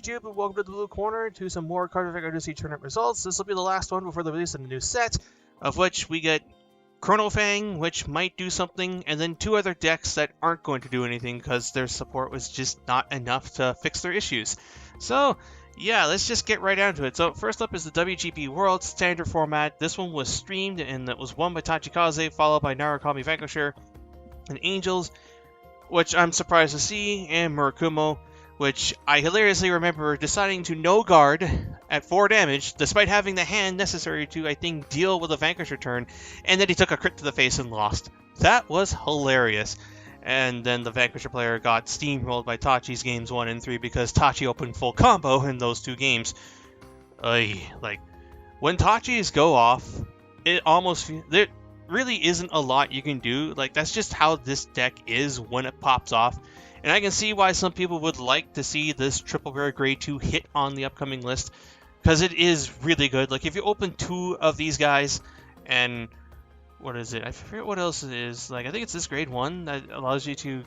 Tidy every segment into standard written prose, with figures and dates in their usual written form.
YouTube, and welcome to the Blue Corner to some more Cardfight Odyssey tournament results. This will be the last one before the release of the new set, of which we get Chronofang, which might do something, and then two other decks that aren't going to do anything because their support was just not enough to fix their issues. So, yeah, let's just get right down to it. So, first up is the WGP World Standard format. This one was streamed, and it was won by Tachikaze, followed by Narukami Vanquisher and Angels, which I'm surprised to see, and Murakumo, which I hilariously remember deciding to no guard at 4 damage, despite having the hand necessary to, I think, deal with a Vanquisher turn, and then he took a crit to the face and lost. That was hilarious. And then the Vanquisher player got steamrolled by Tachi's games 1 and 3 because Tachi opened full combo in those 2 games. Like, when Tachis go off, it almost... there really isn't a lot you can do. Like, that's just how this deck is when it pops off. And I can see why some people would like to see this triple rare grade 2 hit on the upcoming list, because it is really good. Like, if you open 2 of these guys, and what is it? I forget what else it is. Like, I think it's this grade 1 that allows you to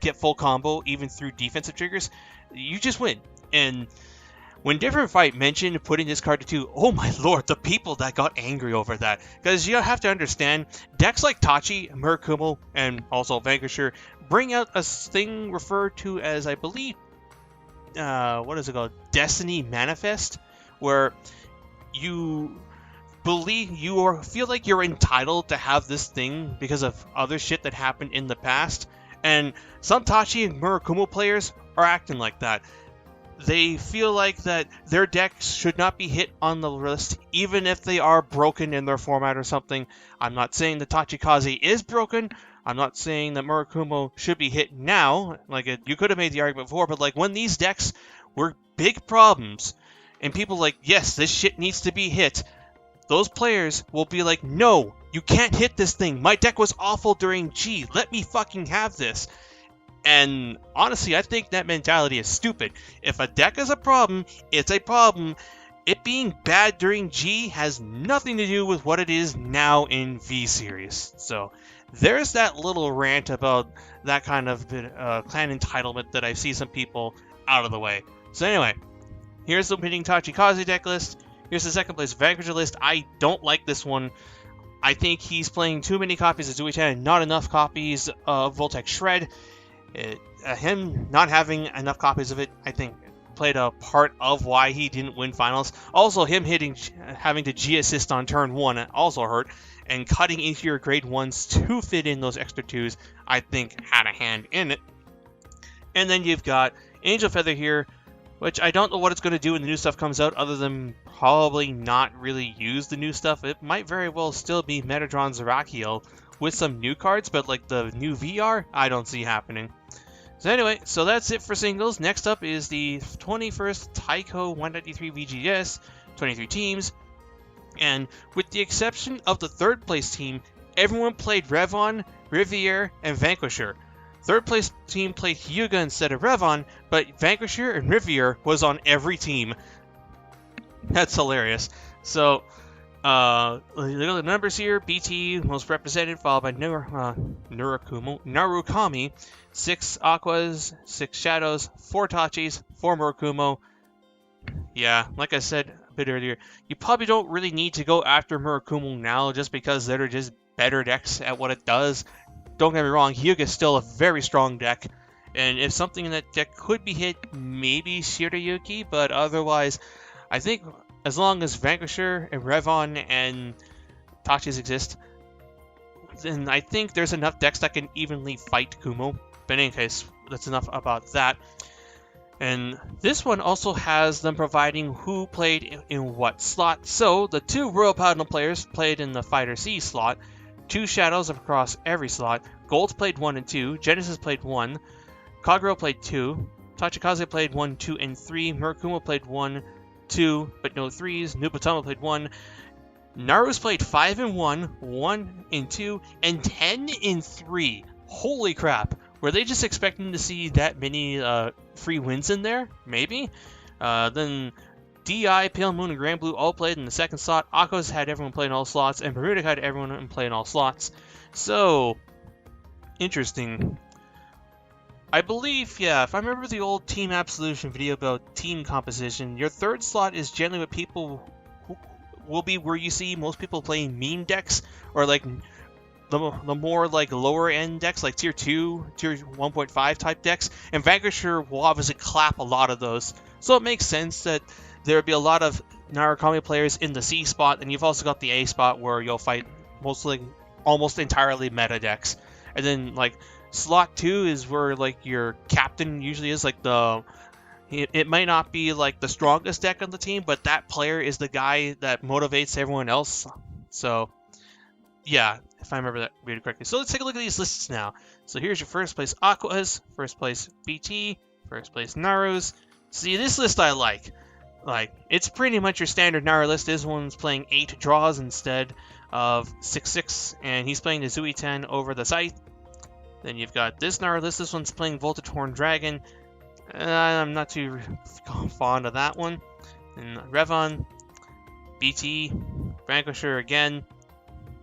get full combo even through defensive triggers. You just win. And when Different Fight mentioned putting this card to 2, oh my lord, the people that got angry over that. Because you have to understand, decks like Tachi, Murakumo, and also Vanquisher bring out a thing referred to as, I believe, what is it called? Destiny Manifest, where you believe feel like you're entitled to have this thing because of other shit that happened in the past. And some Tachi and Murakumo players are acting like that. They feel like that their decks should not be hit on the list, even if they are broken in their format or something. I'm not saying that Tachikaze is broken. I'm not saying that Murakumo should be hit now. Like, you could have made the argument before, but like when these decks were big problems, and people like, yes, this shit needs to be hit, those players will be like, no, you can't hit this thing. My deck was awful during G. Let me fucking have this. And honestly, I think that mentality is stupid. If a deck is a problem, it's a problem. It being bad during G has nothing to do with what it is now in V Series. So there's that little rant about that kind of clan entitlement that I see some people out of the way. So anyway, here's the winning Tachikaze deck list. Here's the second place Vanquisher list. I don't like this one. I think he's playing too many copies of Zuitan and not enough copies of Voltec Shred. Him not having enough copies of it, I think, played a part of why he didn't win finals. Also, him having to G-assist on turn 1 also hurt, and cutting into your grade 1s to fit in those extra 2s, I think, had a hand in it. And then you've got Angel Feather here, which I don't know what it's going to do when the new stuff comes out, other than probably not really use the new stuff. It might very well still be Metatron Zerakiel with some new cards, but like the new VR, I don't see happening. So anyway, so that's it for singles. Next up is the 21st Taiko 193 VGS, 23 teams. And with the exception of the third place team, everyone played Revon, Riviere, and Vanquisher. Third place team played Hyuga instead of Revon, but Vanquisher and Riviere was on every team. That's hilarious. So, look at the numbers here. BT most represented, followed by Narukami, 6 Aquas, 6 Shadows, 4 Tachis, 4 Murakumo. Yeah, like I said a bit earlier, you probably don't really need to go after Murakumo now just because they're just better decks at what it does. Don't get me wrong, Hyuga is still a very strong deck, and if something in that deck could be hit, maybe Shirayuki, but otherwise, I think as long as Vanquisher and Revon and Tachis exist, then I think there's enough decks that can evenly fight Kumo. But in any case, that's enough about that. And this one also has them providing who played in what slot. So the 2 Royal Paladin players played in the Fighter C slot, 2 Shadows across every slot, Gold played 1 and 2, Genesis played 1, Kagero played 2, Tachikaze played 1, 2, and 3, Murakumo played 1, 2, but no 3s, Nubutama played 1, Naru's played 5 and 1, 1 and 2, and 10 and 3. Holy crap. Were they just expecting to see that many free wins in there? Maybe. Then DI, Pale Moon, and Grand Blue all played in the second slot. Akos had everyone play in all slots, and Bermuda had everyone play in all slots. So, interesting. I believe, yeah, if I remember the old Team Absolution video about team composition, your third slot is generally what people will be where you see most people playing meme decks, or like the more like lower end decks, like tier 2, tier 1.5 type decks, and Vanquisher will obviously clap a lot of those. So it makes sense that there would be a lot of Narukami players in the C spot, and you've also got the A spot where you'll fight mostly almost entirely meta decks. And then like slot 2 is where like your captain usually is, like it might not be like the strongest deck on the team, but that player is the guy that motivates everyone else. So yeah, if I remember that really correctly. So let's take a look at these lists now. So here's your first place Aquas, first place BT, first place Narus. See, this list I like. Like, it's pretty much your standard Naru list. This one's playing 8 draws instead of 6/6, and he's playing the Zui 10 over the Scythe. Then you've got this Naru list. This one's playing Voltage Horn Dragon. I'm not too fond of that one. And Revon, BT, Vanquisher again.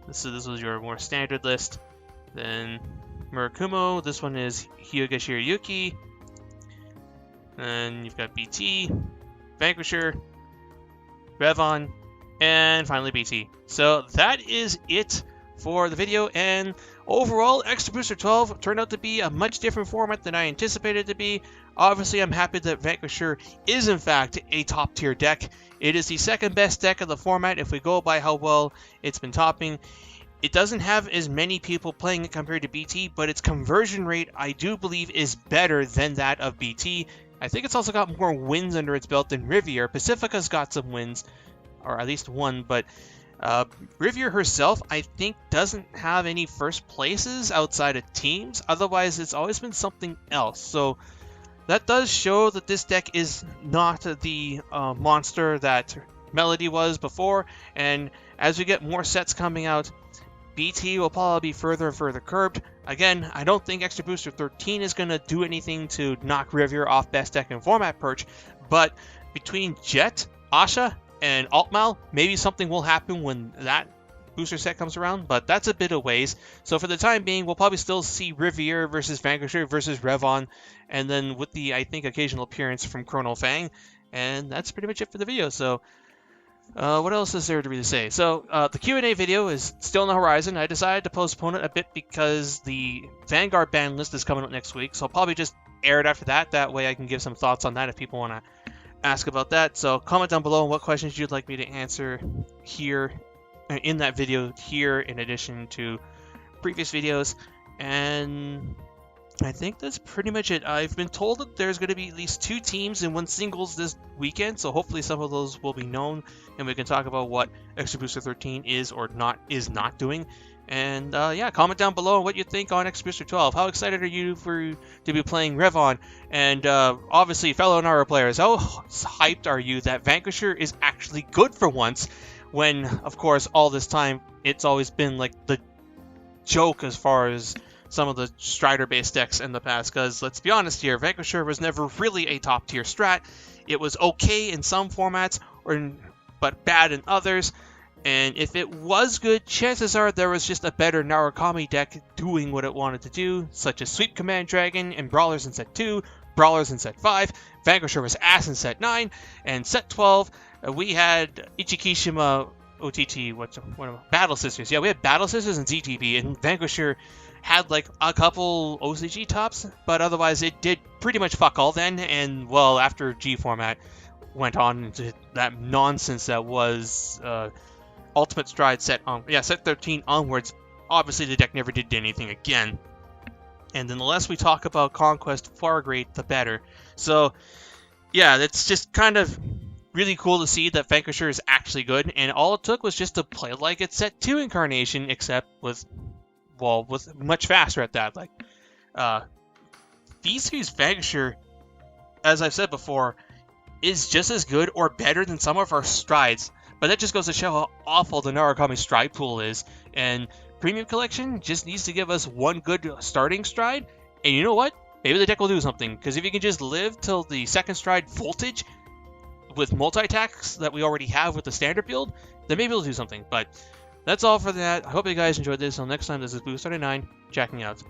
This was your more standard list. Then Murakumo. This one is Hyuga Shiryuki. Then you've got BT, Vanquisher, Revon, and finally BT. So that is it for the video, and overall, Extra Booster 12 turned out to be a much different format than I anticipated it to be. Obviously, I'm happy that Vanquisher is in fact a top tier deck. It is the second best deck of the format if we go by how well it's been topping. It doesn't have as many people playing it compared to BT, but its conversion rate, I do believe, is better than that of BT. I think it's also got more wins under its belt than Riviere. Pacifica's got some wins, or at least one, but Riviere herself, I think, doesn't have any first places outside of teams. Otherwise, it's always been something else. So that does show that this deck is not the monster that Melody was before. And as we get more sets coming out, BT will probably be further and further curbed. Again, I don't think Extra Booster 13 is going to do anything to knock Riviere off best deck in format perch, but between Jet, Asha, and Altmal, maybe something will happen when that booster set comes around, but that's a bit of ways. So for the time being, we'll probably still see Riviere versus Vanquisher versus Revon, and then with the, I think, occasional appearance from Chrono Fang, and that's pretty much it for the video. So what else is there to really say? So the Q&A video is still on the horizon. I decided to postpone it a bit because the Vanguard ban list is coming up next week, so I'll probably just air it after that. That way I can give some thoughts on that if people want to ask about that. So comment down below what questions you'd like me to answer here in that video here, in addition to previous videos. And I think that's pretty much it. I've been told that there's going to be at least 2 teams and 1 singles this weekend, so hopefully some of those will be known, and we can talk about what Extra Booster 13 is or is not doing. And yeah, comment down below what you think on Extra Booster 12. How excited are you to be playing Revon? And obviously, fellow Naru players, how hyped are you that Vanquisher is actually good for once, when, of course, all this time, it's always been like the joke as far as some of the Strider-based decks in the past, because let's be honest here, Vanquisher was never really a top-tier strat. It was okay in some formats, but bad in others, and if it was good, chances are there was just a better Narukami deck doing what it wanted to do, such as Sweep Command Dragon and Brawlers in Set 2, Brawlers in Set 5, Vanquisher was ass in Set 9, and Set 12, we had Ichikishima OTT, Battle Sisters. Yeah, we had Battle Sisters and ZTB, and Vanquisher had like a couple OCG tops, but otherwise it did pretty much fuck all then. And well, after G format went on into that nonsense that was Ultimate Stride set 13 onwards, obviously the deck never did anything again. And then the less we talk about Conquest Fargrate, the better. So yeah, that's just kind of really cool to see that Vanquisher is actually good, and all it took was just to play like it's Set 2 incarnation, except with much faster at that. Like, V-Series Vanquisher, as I've said before, is just as good or better than some of our strides, but that just goes to show how awful the Narukami stride pool is, and Premium Collection just needs to give us one good starting stride, and you know what? Maybe the deck will do something, because if you can just live till the second stride Voltage with multi-attacks that we already have with the standard build, then maybe it'll do something. But that's all for that. I hope you guys enjoyed this. Until next time, this is Boost39, checking out.